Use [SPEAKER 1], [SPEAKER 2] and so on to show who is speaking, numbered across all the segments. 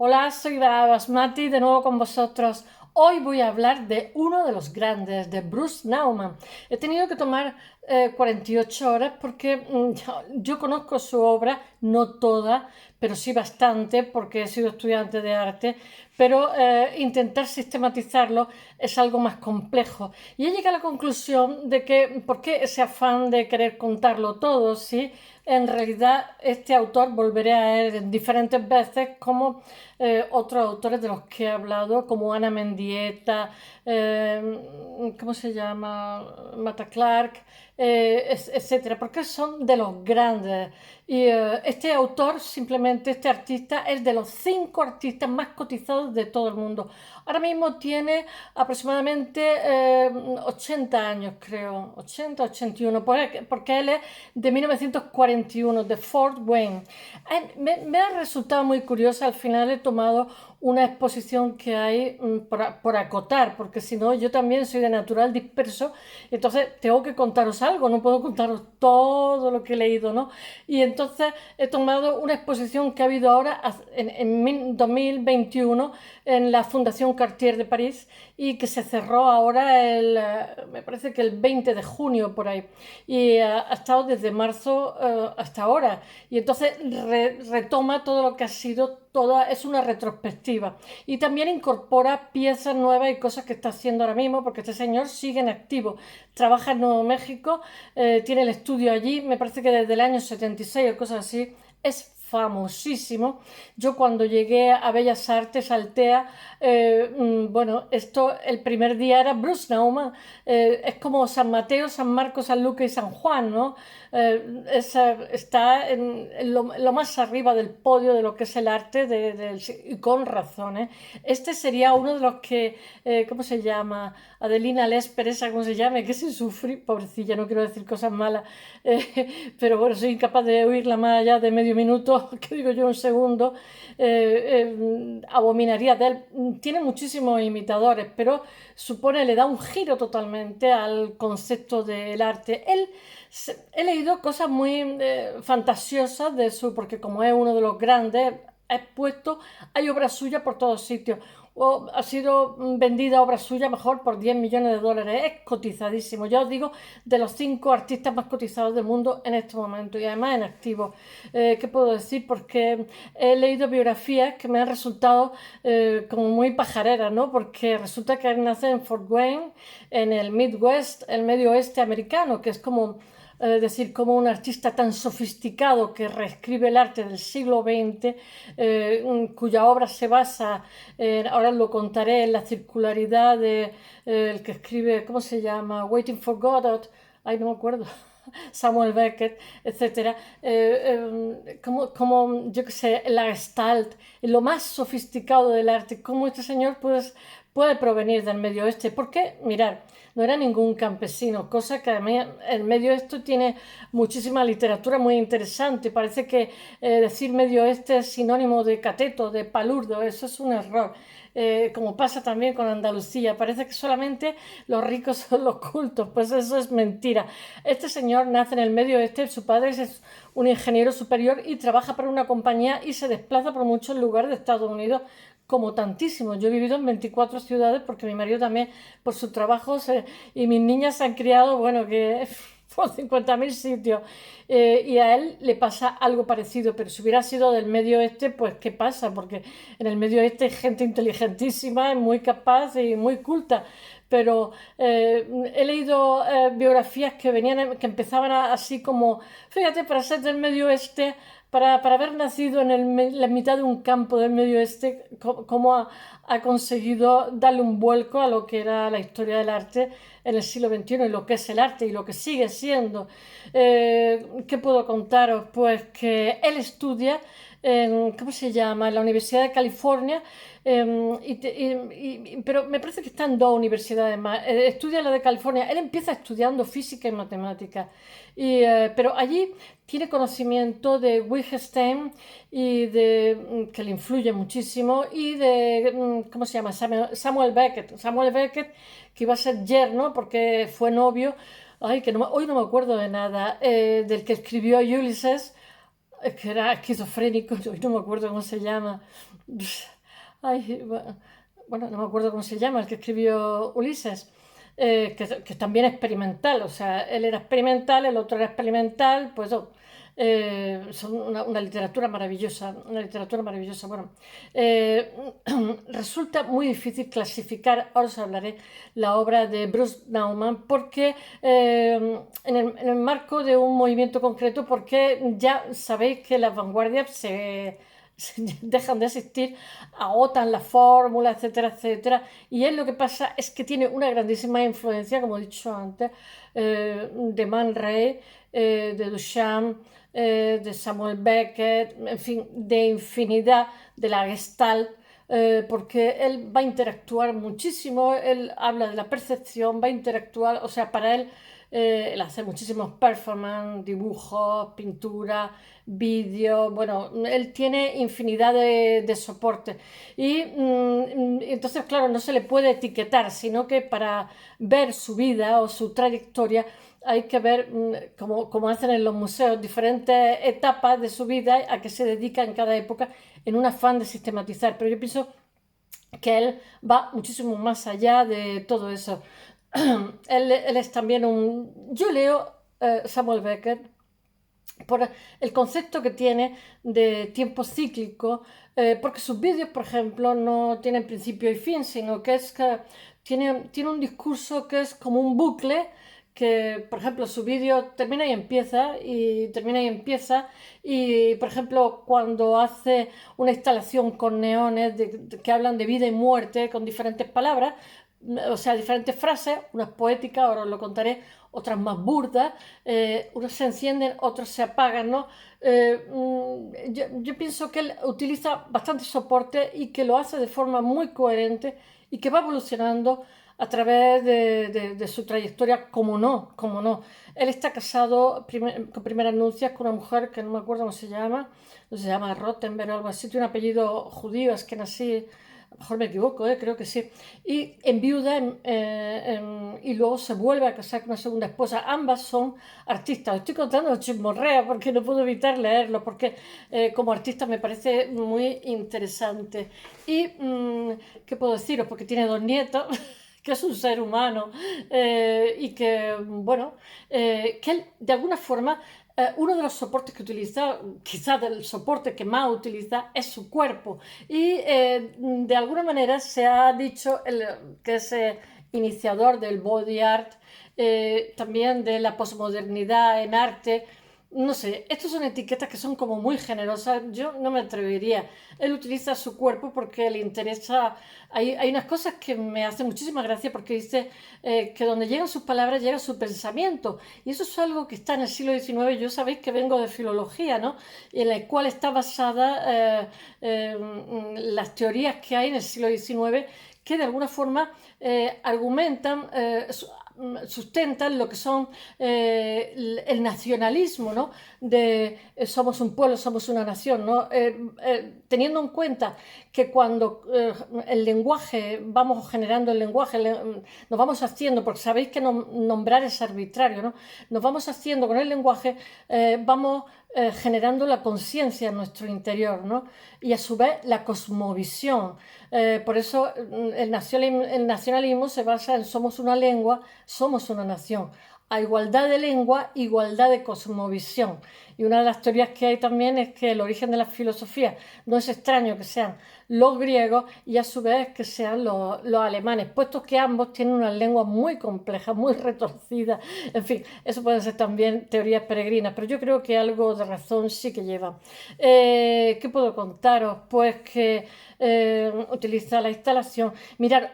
[SPEAKER 1] Hola, soy Dara Basmati, de nuevo con vosotros. Hoy voy a hablar de uno de los grandes, de Bruce Nauman. He tenido que tomar 48 horas porque yo conozco su obra, no toda, pero sí bastante, porque he sido estudiante de arte, pero intentar sistematizarlo es algo más complejo. Y he llegado a la conclusión de que, ¿por qué ese afán de querer contarlo todo? ¿Sí? En realidad, este autor volveré a él en diferentes veces como otros autores de los que he hablado, como Ana Mendieta, ¿cómo se llama? Mata Clark, etcétera, porque son de los grandes. Y este autor, simplemente este artista, es de los 5 artistas más cotizados de todo el mundo. Ahora mismo tiene aproximadamente 80 años, creo, 80, 81, porque él es de 1941, de Fort Wayne. Me ha resultado muy curiosa, al final he tomado una exposición que hay por acotar, porque si no, yo también soy de natural disperso, entonces tengo que contaros algo, no puedo contaros todo lo que he leído, ¿no? Y entonces he tomado una exposición que ha habido ahora en 2021 en la Fundación Cartier de París y que se cerró ahora me parece que el 20 de junio por ahí. Y ha estado desde marzo hasta ahora. Y entonces retoma todo lo que ha sido, toda, es una retrospectiva. Y también incorpora piezas nuevas y cosas que está haciendo ahora mismo, porque este señor sigue en activo. Trabaja en Nuevo México, tiene el estudio allí, me parece que desde el año 76 o cosas así. Es famosísimo. Yo cuando llegué a Bellas Artes, Altea, bueno, esto el primer día era Bruce Nauman, es como San Mateo, San Marcos, San Lucas y San Juan, ¿no? Está en lo más arriba del podio de lo que es el arte, y con razón, ¿eh? Este sería uno de los que, ¿cómo se llama? Adelina Lesper, esa, ¿cómo se llama? Que se sufrir, pobrecilla, no quiero decir cosas malas, pero bueno, soy incapaz de oírla más allá de medio minuto, que digo yo un segundo, abominaría de él. Tiene muchísimos imitadores, pero supone, le da un giro totalmente al concepto del arte. He leído cosas muy fantasiosas de su, porque como es uno de los grandes, ha expuesto, hay obras suyas por todos sitios. O ha sido vendida obra suya mejor por 10 millones de dólares. Es cotizadísimo. Ya os digo, de los 5 artistas más cotizados del mundo en este momento y además en activo. ¿Qué puedo decir? Porque he leído biografías que me han resultado como muy pajareras, ¿no? Porque resulta que él nace en Fort Wayne, en el Midwest, el medio oeste americano, que es como decir, como un artista tan sofisticado que reescribe el arte del siglo XX, cuya obra se basa, ahora lo contaré, en la circularidad de el que escribe, ¿cómo se llama? Waiting for Godot, ay, no me acuerdo. Samuel Beckett, etcétera, como, yo que sé, la Gestalt, lo más sofisticado del arte, cómo este señor puede provenir del medio oeste. Porque, mirad, no era ningún campesino, cosa que además el medio oeste tiene muchísima literatura muy interesante. Parece que decir medio oeste es sinónimo de cateto, de palurdo, eso es un error. Como pasa también con Andalucía, parece que solamente los ricos son los cultos, pues eso es mentira. Este señor nace en el medio oeste, su padre es un ingeniero superior y trabaja para una compañía y se desplaza por muchos lugares de Estados Unidos, como tantísimos. Yo he vivido en 24 ciudades porque mi marido también, por su trabajo, y mis niñas se han criado, bueno, que por 50.000 sitios. Y a él le pasa algo parecido, pero si hubiera sido del medio oeste, pues ¿qué pasa? Porque en el medio oeste hay gente inteligentísima, muy capaz y muy culta. Pero he leído biografías que empezaban así como, fíjate, para ser del medio oeste, para haber nacido en la mitad de un campo del medio oeste, cómo ha conseguido darle un vuelco a lo que era la historia del arte en el siglo XXI y lo que es el arte y lo que sigue siendo. ¿Qué puedo contaros? Pues que él estudia ¿cómo se llama? En la Universidad de California, pero me parece que está en 2 universidades más. Estudia la de California. Él empieza estudiando física y matemáticas, pero allí tiene conocimiento de Wittgenstein que le influye muchísimo, y ¿cómo se llama? Samuel Beckett. Samuel Beckett, que iba a ser yerno porque fue novio, ay, que no, hoy no me acuerdo de nada, del que escribió Ulysses. que era esquizofrénico, yo no me acuerdo cómo se llama. Ay, bueno, no me acuerdo cómo se llama, el que escribió Ulises, que también es experimental, o sea, él era experimental, el otro era experimental, pues son una literatura maravillosa. Bueno, eh, resulta muy difícil clasificar, ahora os hablaré, la obra de Bruce Nauman, porque en el marco de un movimiento concreto, porque ya sabéis que las vanguardias dejan de existir, agotan la fórmula, etcétera, etcétera. Y él lo que pasa es que tiene una grandísima influencia, como he dicho antes, de Man Ray, de Duchamp, de Samuel Beckett, en fin, de infinidad de la Gestalt, porque él va a interactuar muchísimo, él habla de la percepción, va a interactuar, o sea, para él, él hace muchísimos performance, dibujos, pintura, vídeo, bueno, él tiene infinidad de soportes y entonces, claro, no se le puede etiquetar, sino que para ver su vida o su trayectoria hay que ver, como hacen en los museos, diferentes etapas de su vida a que se dedica en cada época en un afán de sistematizar. Pero yo pienso que él va muchísimo más allá de todo eso. Él es también Yo leo Samuel Beckett por el concepto que tiene de tiempo cíclico, porque sus vídeos, por ejemplo, no tienen principio y fin, sino que tiene un discurso que es como un bucle, que, por ejemplo, su vídeo termina y empieza, y termina y empieza, y, por ejemplo, cuando hace una instalación con neones que hablan de vida y muerte, con diferentes palabras, o sea, diferentes frases, unas poéticas, ahora os lo contaré, otras más burdas, unos se encienden, otros se apagan, ¿no? Yo pienso que él utiliza bastante soporte y que lo hace de forma muy coherente y que va evolucionando a través de su trayectoria, como no, como no. Él está casado con primeras nupcias con una mujer que no me acuerdo cómo se llama, no se llama Rottenberg o algo así, tiene un apellido judío, es que nací, a lo mejor me equivoco, creo que sí. Y enviuda y luego se vuelve a casar con una segunda esposa. Ambas son artistas. Os estoy contando chismorrea porque no puedo evitar leerlo, porque como artista me parece muy interesante. Y, ¿qué puedo deciros? Porque tiene dos nietos. Que es un ser humano y que, bueno, que él de alguna forma uno de los soportes que utiliza, quizás el soporte que más utiliza, es su cuerpo. Y de alguna manera se ha dicho que es iniciador del body art, también de la posmodernidad en arte. No sé, estas son etiquetas que son como muy generosas, yo no me atrevería. Él utiliza su cuerpo porque le interesa. Hay unas cosas que me hacen muchísima gracia porque dice que donde llegan sus palabras llega su pensamiento. Y eso es algo que está en el siglo XIX. Yo sabéis que vengo de filología, ¿no? Y en la cual está basada las teorías que hay en el siglo XIX que de alguna forma argumentan, sustentan lo que son el nacionalismo, ¿no? De somos un pueblo, somos una nación, ¿no? Teniendo en cuenta que cuando el lenguaje, vamos generando el lenguaje, nos vamos haciendo, porque sabéis que nombrar es arbitrario, ¿no? Nos vamos haciendo con el lenguaje, vamos generando la conciencia en nuestro interior, ¿no? Y a su vez la cosmovisión. Por eso el nacionalismo se basa en somos una lengua, somos una nación. A igualdad de lengua, igualdad de cosmovisión. Y una de las teorías que hay también es que el origen de la filosofía no es extraño que sean los griegos y a su vez que sean los alemanes, puesto que ambos tienen unas lenguas muy complejas, muy retorcidas. En fin, eso pueden ser también teorías peregrinas, pero yo creo que algo de razón sí que lleva. ¿Qué puedo contaros? Pues que utiliza la instalación. Mirad,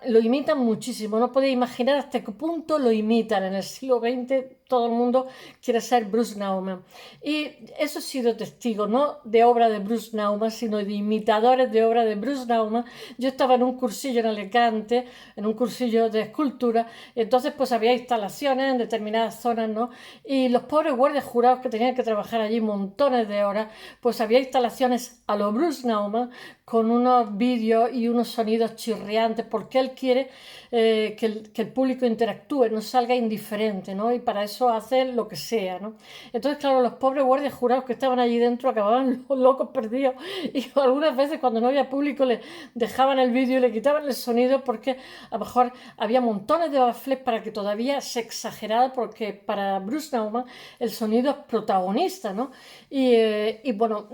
[SPEAKER 1] lo imitan muchísimo, no podéis imaginar hasta qué punto lo imitan. En el siglo XX todo el mundo quiere ser Bruce Nauman. Y eso he sido testigo, no de obra de Bruce Nauman, sino de imitadores de obra de Bruce Nauman. Yo estaba en un cursillo en Alicante, en un cursillo de escultura, y entonces pues había instalaciones en determinadas zonas, ¿no? Y los pobres guardias jurados que tenían que trabajar allí montones de horas, pues había instalaciones a lo Bruce Nauman, con unos vídeos y unos sonidos chirriantes, porque él quiere que el público interactúe, no salga indiferente, ¿no? Y para eso eso hace lo que sea, ¿no? Entonces, claro, los pobres guardias jurados que estaban allí dentro acababan locos perdidos y algunas veces cuando no había público le dejaban el vídeo y le quitaban el sonido porque a lo mejor había montones de baffles para que todavía se exagerara, porque para Bruce Nauman el sonido es protagonista, ¿no? Y bueno,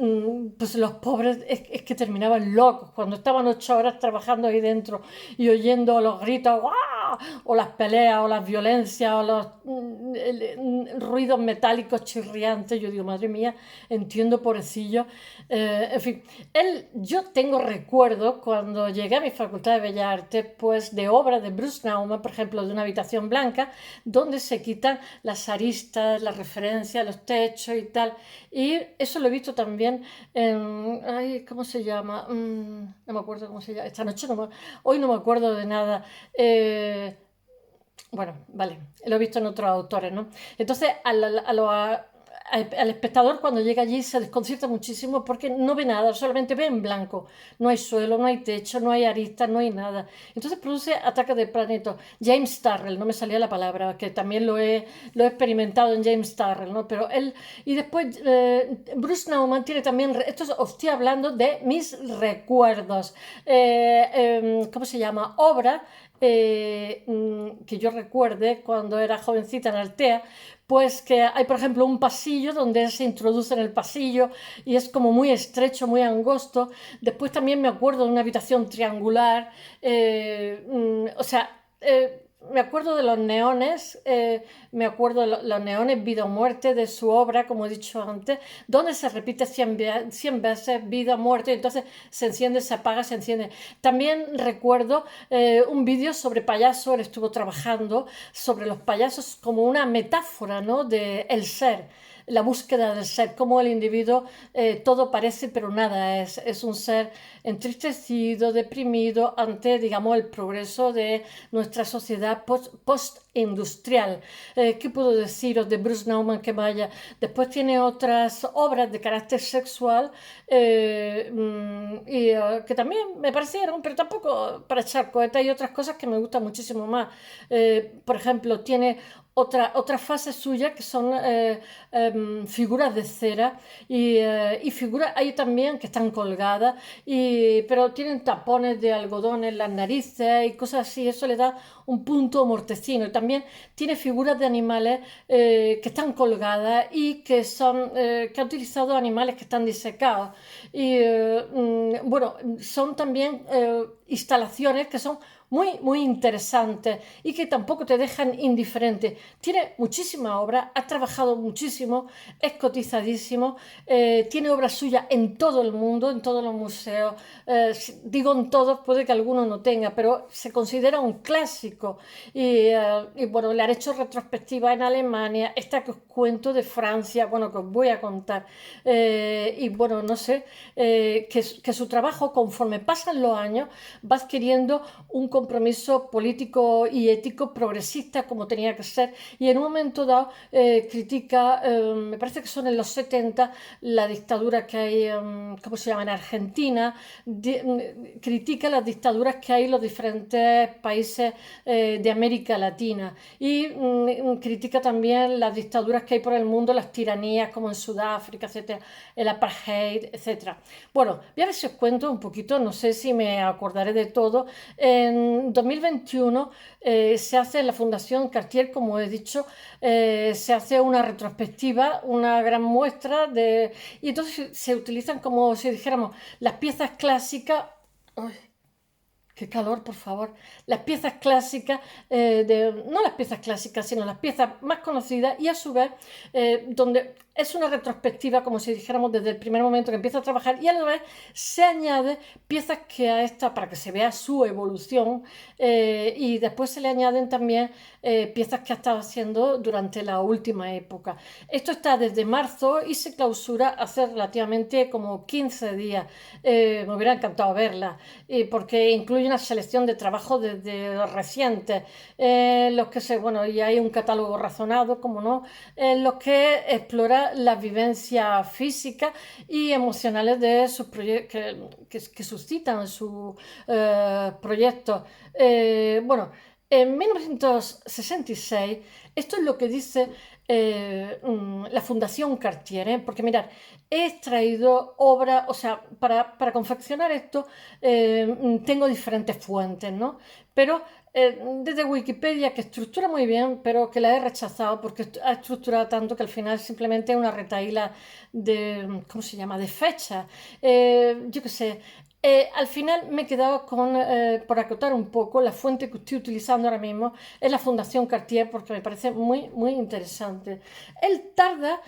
[SPEAKER 1] pues los pobres es que terminaban locos cuando estaban 8 horas trabajando ahí dentro y oyendo los gritos, ¡guau!, o las peleas, o las violencias, o los ruidos metálicos chirriantes. Yo digo, madre mía, entiendo, pobrecillo. En fin, yo tengo recuerdos cuando llegué a mi Facultad de Bellas Artes, pues de obras de Bruce Nauman, por ejemplo, de Una habitación blanca, donde se quitan las aristas, las referencias, los techos y tal. Y eso lo he visto también en, ay, ¿cómo se llama? No me acuerdo cómo se llama. Esta noche hoy no me acuerdo de nada. Bueno, vale, lo he visto en otros autores, ¿no? Entonces, al espectador cuando llega allí se desconcierta muchísimo porque no ve nada, solamente ve en blanco. No hay suelo, no hay techo, no hay aristas, no hay nada. Entonces produce ataques de pánico. James Turrell, no me salía la palabra, que también lo he experimentado en James Turrell, ¿no? Pero él, y después Bruce Nauman tiene también, esto os estoy hablando de mis recuerdos. ¿Cómo se llama? Obra que yo recuerde cuando era jovencita en Altea, pues que hay, por ejemplo, un pasillo donde se introduce en el pasillo y es como muy estrecho, muy angosto. Después también me acuerdo de una habitación triangular, o sea, me acuerdo de los neones, me acuerdo de los neones vida o muerte de su obra, como he dicho antes, donde se repite 100 veces vida o muerte, y entonces se enciende, se apaga, se enciende. También recuerdo un vídeo sobre payasos. Él estuvo trabajando sobre los payasos como una metáfora, ¿no?, de el ser, la búsqueda del ser, cómo el individuo todo parece pero nada es un ser entristecido, deprimido ante, digamos, el progreso de nuestra sociedad post-industrial. ¿Qué puedo deciros de Bruce Nauman que vaya? Después tiene otras obras de carácter sexual que también me parecieron, pero tampoco para echar cohetas, y otras cosas que me gustan muchísimo más. Por ejemplo, tiene otra fase suya que son figuras de cera y figuras hay también que están colgadas, pero tienen tapones de algodón en las narices y cosas así. Eso le da un punto mortecino. Y también tiene figuras de animales que están colgadas y que ha utilizado animales que están disecados. Y bueno, son también instalaciones que son muy interesantes y que tampoco te dejan indiferente. Tiene muchísima obra, ha trabajado muchísimo, es cotizadísimo, tiene obras suyas en todo el mundo, en todos los museos. Digo en todos, puede que alguno no tenga, pero se considera un clásico. Y bueno, le han hecho retrospectiva en Alemania, esta que os cuento de Francia, bueno, que os voy a contar. Y bueno, no sé, que su trabajo, conforme pasan los años, va adquiriendo un compromiso político y ético progresista, como tenía que ser, y en un momento dado critica, me parece que son en los 70, la dictadura que hay, ¿cómo se llama?, en Argentina. Critica las dictaduras que hay en los diferentes países de América Latina, y critica también las dictaduras que hay por el mundo, las tiranías como en Sudáfrica, etcétera, el apartheid, etcétera. Bueno, voy a ver si os cuento un poquito, no sé si me acordaré de todo. En 2021 se hace en la Fundación Cartier, como he dicho, se hace una retrospectiva, una gran muestra y entonces se utilizan, como si dijéramos, las piezas clásicas. ¡Ay, qué calor, por favor! Las piezas clásicas, no las piezas clásicas, sino las piezas más conocidas, y a su vez, donde es una retrospectiva, como si dijéramos, desde el primer momento que empieza a trabajar, y a la vez se añade piezas que a esta, para que se vea su evolución, y después se le añaden también piezas que ha estado haciendo durante la última época. Esto está desde marzo y se clausura hace relativamente como 15 días. Me hubiera encantado verla, porque incluye una selección de trabajos desde recientes, bueno, y hay un catálogo razonado, como no, en los que explora las vivencias físicas y emocionales de sus que suscitan sus proyectos. Bueno, En 1966, esto es lo que dice la Fundación Cartier, ¿eh? Porque mirad, he extraído obras, o sea, para confeccionar esto tengo diferentes fuentes, ¿no? Pero desde Wikipedia, que estructura muy bien, pero que la he rechazado porque ha estructurado tanto que al final simplemente es una retahíla de, ¿cómo se llama?, de fechas. Yo qué sé. Al final me he quedado con, por acotar un poco, la fuente que estoy utilizando ahora mismo es la Fundación Cartier porque me parece muy, muy interesante. Él tarda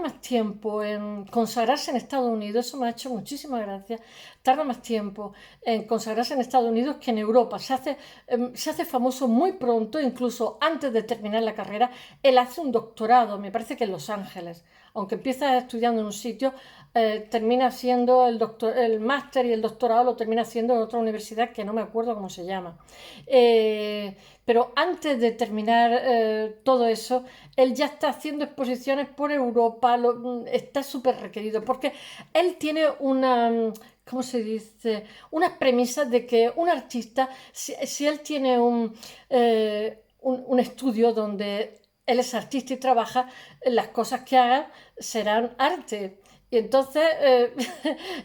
[SPEAKER 1] más tiempo en consagrarse en Estados Unidos, eso me ha hecho muchísimas gracias, tarda más tiempo en consagrarse en Estados Unidos que en Europa. Se hace famoso muy pronto, incluso antes de terminar la carrera. Él hace un doctorado, me parece que en Los Ángeles, aunque empieza estudiando en un sitio, termina haciendo el máster y el doctorado lo termina haciendo en otra universidad que no me acuerdo cómo se llama. Pero antes de terminar todo eso, él ya está haciendo exposiciones por Europa, está súper requerido, porque él tiene una, ¿cómo se dice? Unas premisas de que un artista, si él tiene un estudio donde él es artista y trabaja, las cosas que haga serán arte. Y entonces,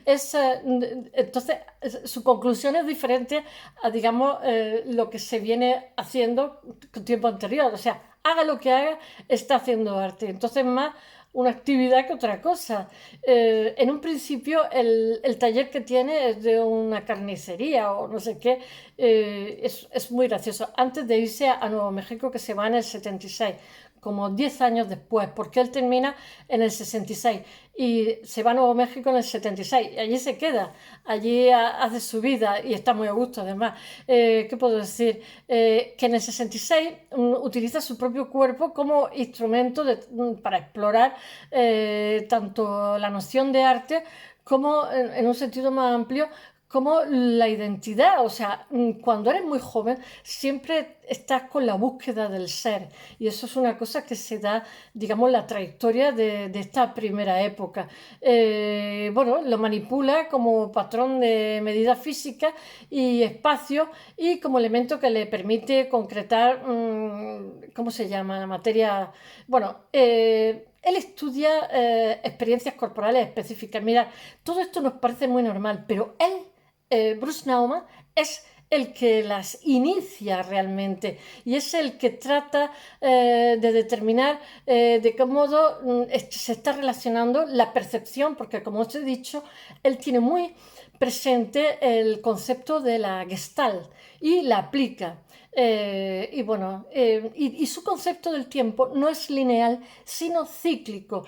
[SPEAKER 1] entonces su conclusión es diferente a, digamos, lo que se viene haciendo con tiempo anterior. O sea, haga lo que haga, está haciendo arte. Entonces, más una actividad que otra cosa. En un principio, el taller que tiene es de una carnicería o no sé qué. Es muy gracioso. Antes de irse a Nuevo México, que se va en el 76, como 10 años después, porque él termina en el 66 y se va a Nuevo México en el 76 y allí se queda, allí hace su vida y está muy a gusto además. ¿Qué puedo decir? Que en el 66 utiliza su propio cuerpo como instrumento para explorar tanto la noción de arte como en un sentido más amplio como la identidad. O sea, cuando eres muy joven siempre estás con la búsqueda del ser y eso es una cosa que se da, digamos, la trayectoria de esta primera época. Bueno, lo manipula como patrón de medida física y espacio y como elemento que le permite concretar, ¿cómo se llama? La materia. Bueno, él estudia experiencias corporales específicas. Mira, todo esto nos parece muy normal, pero él, Bruce Nauman, es el que las inicia realmente y es el que trata de determinar de qué modo se está relacionando la percepción, porque como os he dicho, él tiene muy presente el concepto de la Gestalt y la aplica. Y bueno, y su concepto del tiempo no es lineal, sino cíclico.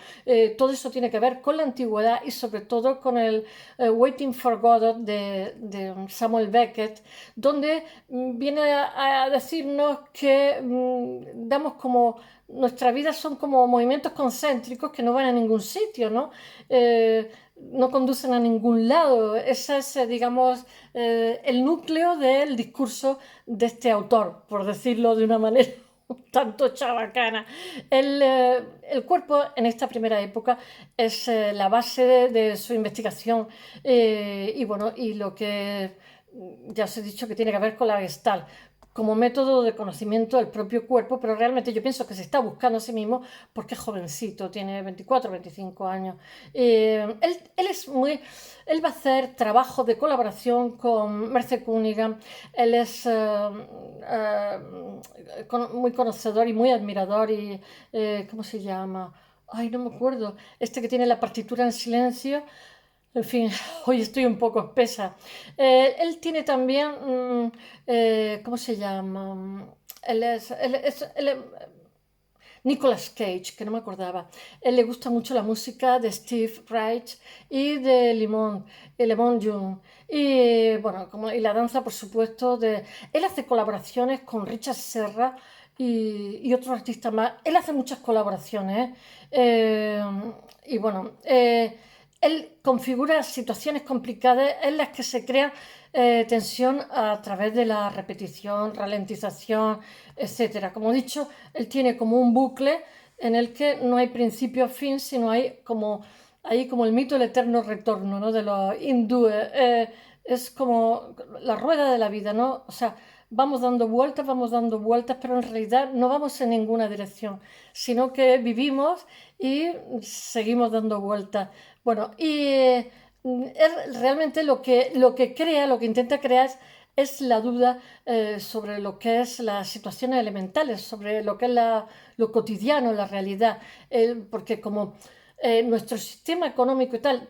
[SPEAKER 1] Todo eso tiene que ver con la antigüedad y sobre todo con el Waiting for Godot de Samuel Beckett, donde viene a decirnos que damos como nuestras vidas son como movimientos concéntricos que no van a ningún sitio, ¿no? No conducen a ningún lado. Ese es, digamos, el núcleo del discurso de este autor, por decirlo de una manera un tanto chabacana. El cuerpo en esta primera época es la base de su investigación y bueno, y lo que ya os he dicho que tiene que ver con la Gestalt como método de conocimiento del propio cuerpo, pero realmente yo pienso que se está buscando a sí mismo porque es jovencito, tiene 24 25 años. Él va a hacer trabajo de colaboración con Merce Cunningham. Él es muy conocedor y muy admirador y, ¿cómo se llama? Ay, no me acuerdo. Este que tiene la partitura en silencio. En fin, hoy estoy un poco espesa. Él tiene también, ¿cómo se llama? Nicolas Cage, que no me acordaba. Él le gusta mucho la música de Steve Reich y de Lemon Young. Y bueno, y la danza, por supuesto, él hace colaboraciones con Richard Serra y otros artistas más. Él hace muchas colaboraciones. ¿Eh? Y bueno, él configura situaciones complicadas en las que se crea tensión a través de la repetición, ralentización, etcétera. Como he dicho, él tiene como un bucle en el que no hay principio fin, sino hay como el mito del eterno retorno, ¿no? De los hindúes. Es como la rueda de la vida, ¿no? O sea, vamos dando vueltas, pero en realidad no vamos en ninguna dirección, sino que vivimos y seguimos dando vueltas. Bueno, y realmente lo que crea, lo que intenta crear es la duda sobre lo que es las situaciones elementales, sobre lo que es lo cotidiano, la realidad, porque como nuestro sistema económico y tal,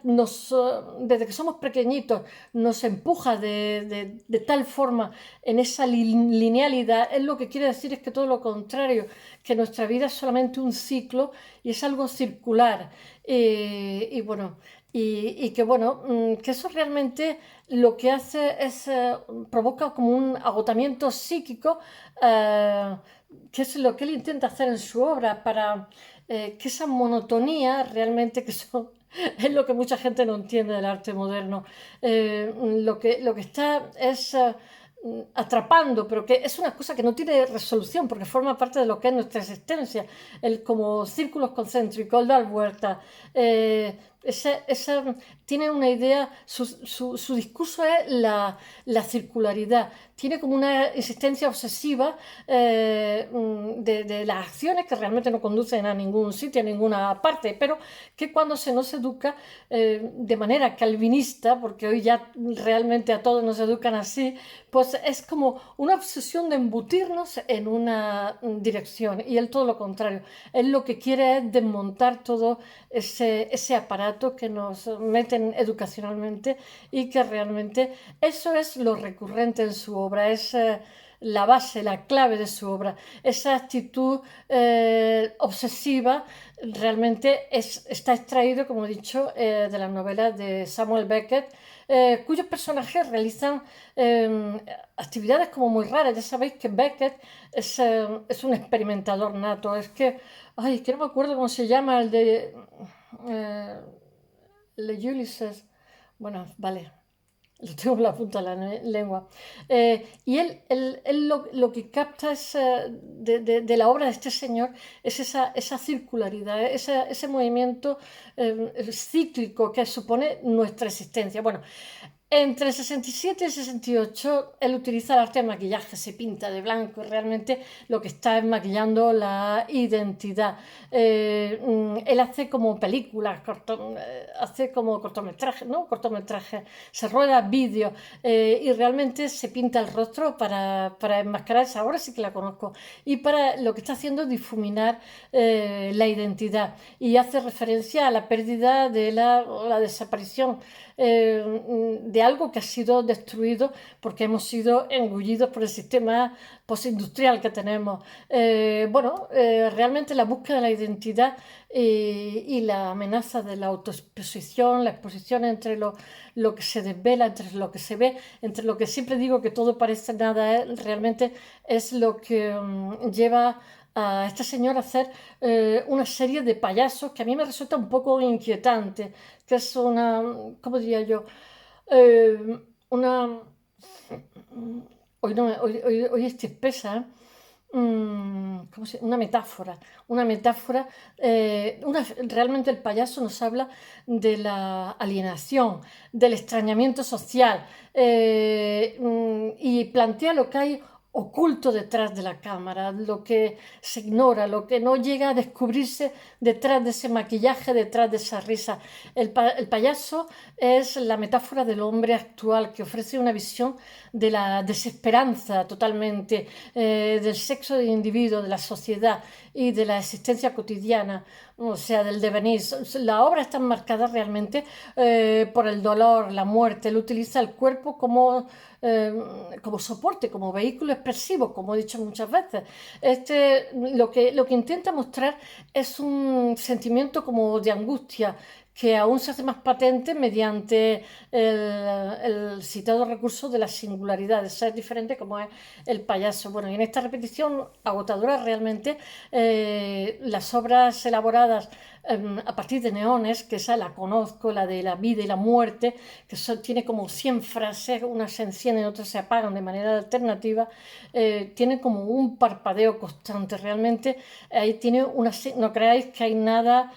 [SPEAKER 1] desde que somos pequeñitos, nos empuja de tal forma en esa linealidad, es lo que quiere decir es que todo lo contrario, que nuestra vida es solamente un ciclo y es algo circular. Y bueno, y que bueno, que eso realmente lo que hace es provoca como un agotamiento psíquico, eh, que es lo que él intenta hacer en su obra para que esa monotonía realmente que son, es lo que mucha gente no entiende del arte moderno. Lo que está es atrapando, pero que es una cosa que no tiene resolución porque forma parte de lo que es nuestra existencia, como círculos concéntricos, dar vueltas. Tiene una idea, su discurso es la circularidad, tiene como una insistencia obsesiva de las acciones que realmente no conducen a ningún sitio, a ninguna parte, pero que cuando se nos educa de manera calvinista, porque hoy ya realmente a todos nos educan así, pues es como una obsesión de embutirnos en una dirección y él todo lo contrario. Él lo que quiere es desmontar todo ese aparato que nos meten educacionalmente y que realmente eso es lo recurrente en su obra, es la base, la clave de su obra. Esa actitud obsesiva realmente está extraído, como he dicho, de las novelas de Samuel Beckett, cuyos personajes realizan actividades como muy raras. Ya sabéis que Beckett es un experimentador nato. Es que no me acuerdo cómo se llama eh, el de Ulysses. Bueno, vale, lo tengo en la punta de la lengua. Y él lo que capta es, de la obra de este señor es esa circularidad, ese movimiento cíclico que supone nuestra existencia. Bueno, entre el 67 y el 68 él utiliza el arte de maquillaje, se pinta de blanco y realmente lo que está es maquillando la identidad. Él hace como películas, hace como cortometrajes, ¿no? Cortometrajes, se rueda vídeos y realmente se pinta el rostro para enmascarar esa obra, sí que la conozco, y para lo que está haciendo es difuminar la identidad y hace referencia a la pérdida o la desaparición de algo que ha sido destruido porque hemos sido engullidos por el sistema postindustrial que tenemos. Realmente la búsqueda de la identidad y la amenaza de la autoexposición, la exposición entre lo que se desvela, entre lo que se ve, entre lo que siempre digo que todo parece nada, realmente es lo que lleva a este señor a hacer una serie de payasos que a mí me resulta un poco inquietante, que es ¿cómo diría yo? Eh, una... Hoy, no, hoy estoy espesa, ¿eh? Una metáfora, realmente el payaso nos habla de la alienación, del extrañamiento social y plantea lo que hay oculto detrás de la cámara, lo que se ignora, lo que no llega a descubrirse detrás de ese maquillaje, detrás de esa risa. El payaso es la metáfora del hombre actual que ofrece una visión de la desesperanza totalmente, del sexo del individuo, de la sociedad y de la existencia cotidiana, o sea, del devenir. La obra está marcada realmente por el dolor, la muerte. Él utiliza el cuerpo eh, como soporte, como vehículo expresivo, como he dicho muchas veces. Lo que intenta mostrar es un sentimiento como de angustia, que aún se hace más patente mediante el citado recurso de la singularidad, de ser diferente como es el payaso. Bueno, y en esta repetición agotadora realmente las obras elaboradas a partir de neones, que esa la conozco, la de la vida y la muerte, que tiene como 100 frases, unas se encienden, otras se apagan de manera alternativa, tiene como un parpadeo constante, realmente ahí tiene no creáis que hay nada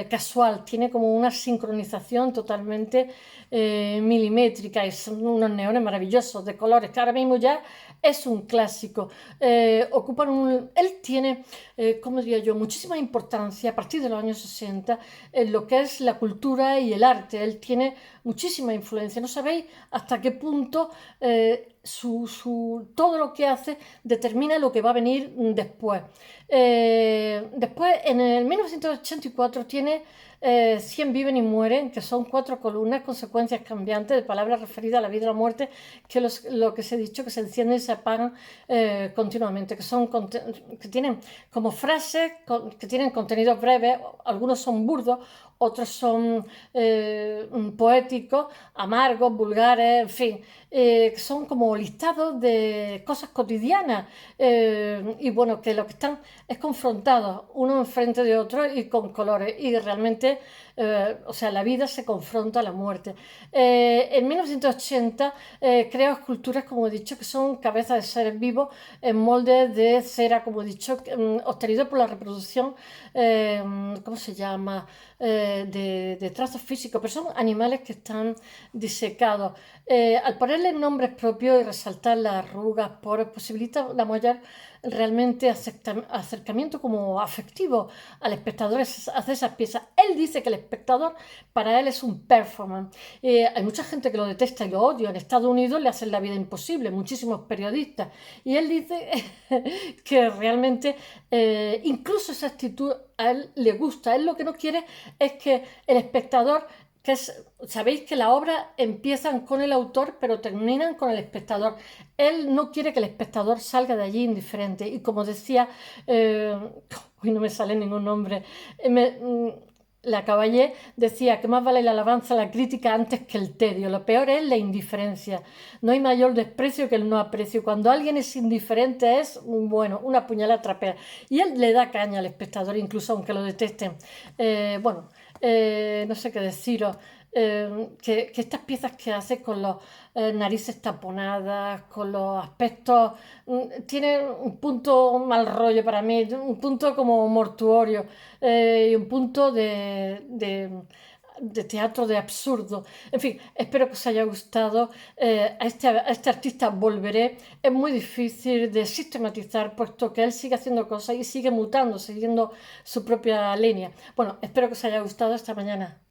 [SPEAKER 1] casual, tiene como una sincronización totalmente milimétrica y son unos neones maravillosos de colores que ahora mismo ya es un clásico. Él tiene, como diría yo, muchísima importancia a partir de los años 60 en lo que es la cultura y el arte. Él tiene muchísima influencia. No sabéis hasta qué punto todo lo que hace determina lo que va a venir después. Después, en el 1984, tiene 100 viven y mueren, que son 4 columnas, consecuencias cambiantes de palabras referidas a la vida y la muerte, que lo que se ha dicho, que se encienden y se apagan continuamente, que tienen como frases que tienen contenidos breves, algunos son burdos, otros son poéticos, amargos, vulgares, en fin, que son como listados de cosas cotidianas y bueno, que lo que están es confrontados uno enfrente de otro y con colores y realmente, o sea, la vida se confronta a la muerte. En 1980 creo esculturas, como he dicho, que son cabezas de seres vivos en moldes de cera, como he dicho, obtenidos por la reproducción, ¿cómo se llama? De trazos físicos, pero son animales que están disecados. Al ponerles nombres propios y resaltar las arrugas, poros, posibilita la mayor realmente acercamiento como afectivo al espectador hace esas piezas. Él dice que el espectador para él es un performance. Hay mucha gente que lo detesta y lo odia. En Estados Unidos le hacen la vida imposible, muchísimos periodistas. Y él dice que realmente incluso esa actitud a él le gusta. Él lo que no quiere es que el espectador sabéis que las obras empiezan con el autor, pero terminan con el espectador. Él no quiere que el espectador salga de allí indiferente. Y como decía, eh, hoy no me sale ningún nombre, la Caballé decía que más vale la alabanza a la crítica antes que el tedio. Lo peor es la indiferencia. No hay mayor desprecio que el no aprecio. Cuando alguien es indiferente es, bueno, una puñalada trapera. Y él le da caña al espectador, incluso aunque lo detesten. Bueno, no sé qué deciros. Que estas piezas que hace con los narices taponadas, con los aspectos, tiene un punto mal rollo para mí, un punto como mortuorio y un punto de teatro de absurdo. En fin, espero que os haya gustado. A este artista volveré. Es muy difícil de sistematizar, puesto que él sigue haciendo cosas y sigue mutando, siguiendo su propia línea. Bueno, espero que os haya gustado. Esta mañana.